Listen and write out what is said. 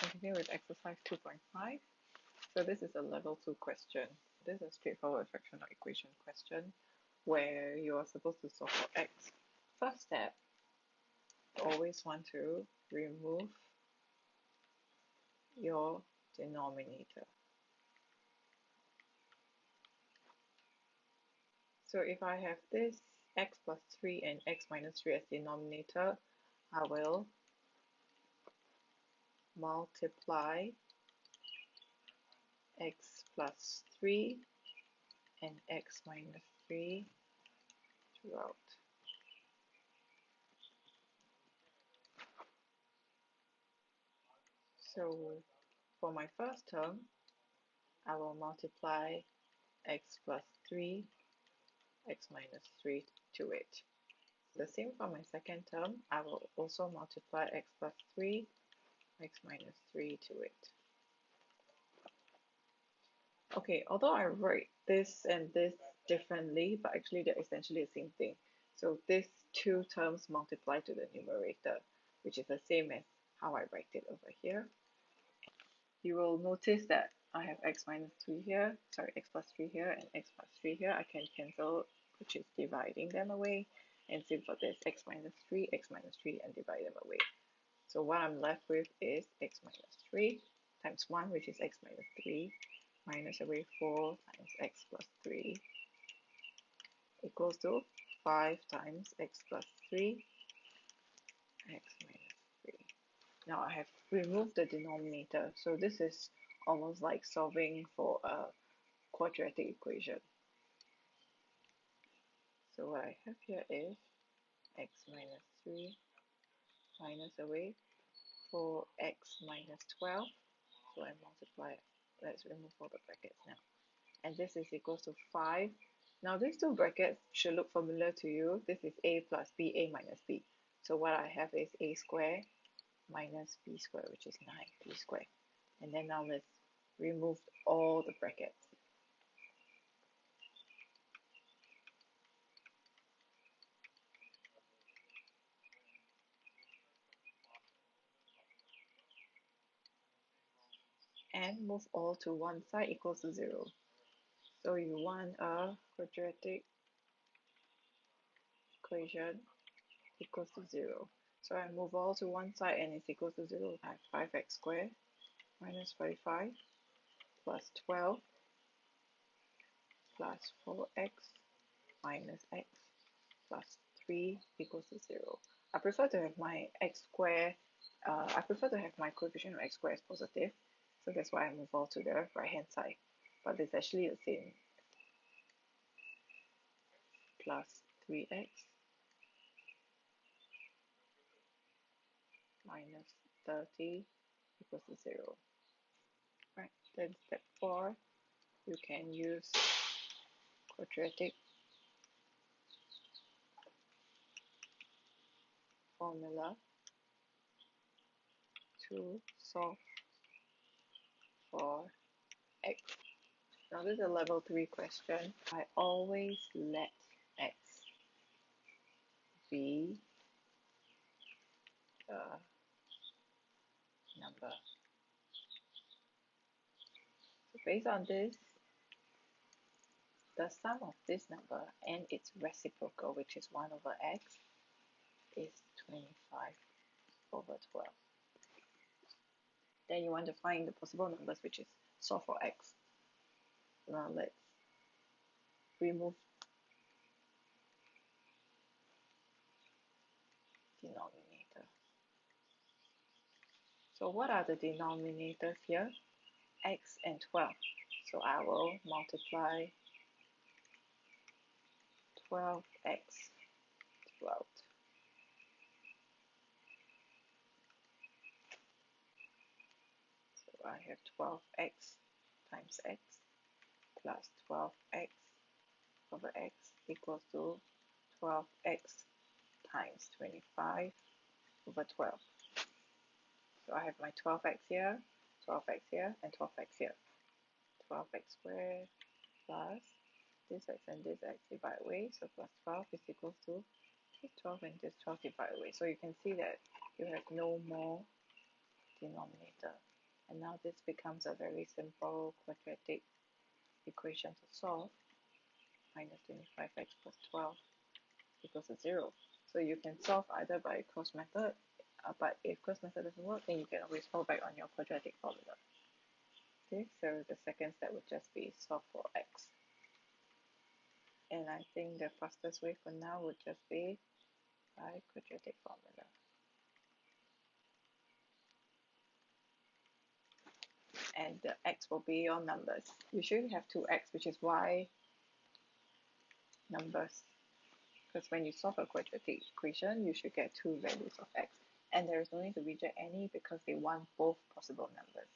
continue with exercise 2.5. So this is a level 2 question. This is a straightforward fractional equation question where you are supposed to solve for x. First step, always want to remove your denominator. So if I have this x plus 3 and x minus 3 as denominator, I will multiply x plus 3 and x minus 3 throughout. So for my first term, I will multiply x plus 3, x minus 3 to it. The same for my second term, I will also multiply x plus 3, x minus 3 to it. Okay, although I write this and this differently, but actually they're essentially the same thing. So these two terms multiply to the numerator, which is the same as how I write it over here. You will notice that I have x minus 3 here, sorry, x plus 3 here and x plus 3 here. I can cancel, which is dividing them away. And same for this, x minus 3, and divide them away. So what I'm left with is x minus 3 times 1, which is x minus 3, minus away 4 times x plus 3 equals to 5 times x plus 3, x minus 3. Now I have removed the denominator, so this is almost like solving for a quadratic equation. So what I have here is x minus 3 minus away 4x minus 12. So I multiply it. Let's remove all the brackets now. And this is equals to 5. Now these two brackets should look familiar to you. This is a plus b, a minus b. So what I have is a squared minus b squared, which is 9b squared. And then now let's remove all the brackets. And move all to one side equals to 0. So you want a quadratic equation equals to 0. So I move all to one side and it's equal to 0. I have 5x squared minus 45 plus 12 plus 4x minus x plus 3 equals to 0. I prefer to have my x squared, I prefer to have my coefficient of x squared as positive. So that's why I move all to the right hand side. But it's actually the same. Plus 3x minus 30 equals to 0. Right, then step 4, you can use quadratic formula to solve for x. Now this is a level 3 question. I always let x be a number. So based on this, the sum of this number and its reciprocal, which is 1 over x, is 25 over 12. Then you want to find the possible numbers, which is solve for x. Now let's remove denominator. So what are the denominators here? X and 12. So I will multiply 12x throughout. So I have 12x times x plus 12x over x equals to 12x times 25 over 12. So I have my 12x here, 12x here, and 12x here. 12x squared plus this x and this x divide away, so plus 12 is equal to this 12 and this 12 divide away. So you can see that you have no more denominator. And now this becomes a very simple quadratic equation to solve. Minus 25x plus 12 equals to 0. So you can solve either by cross method, but if cross method doesn't work, then you can always fall back on your quadratic formula. Okay, so the second step would just be solve for x. And I think the fastest way for now would just be by quadratic formula. And the x will be your numbers. You should have 2x, which is y numbers. Because when you solve a quadratic equation, you should get two values of x. And there is no need to reject any because they want both possible numbers.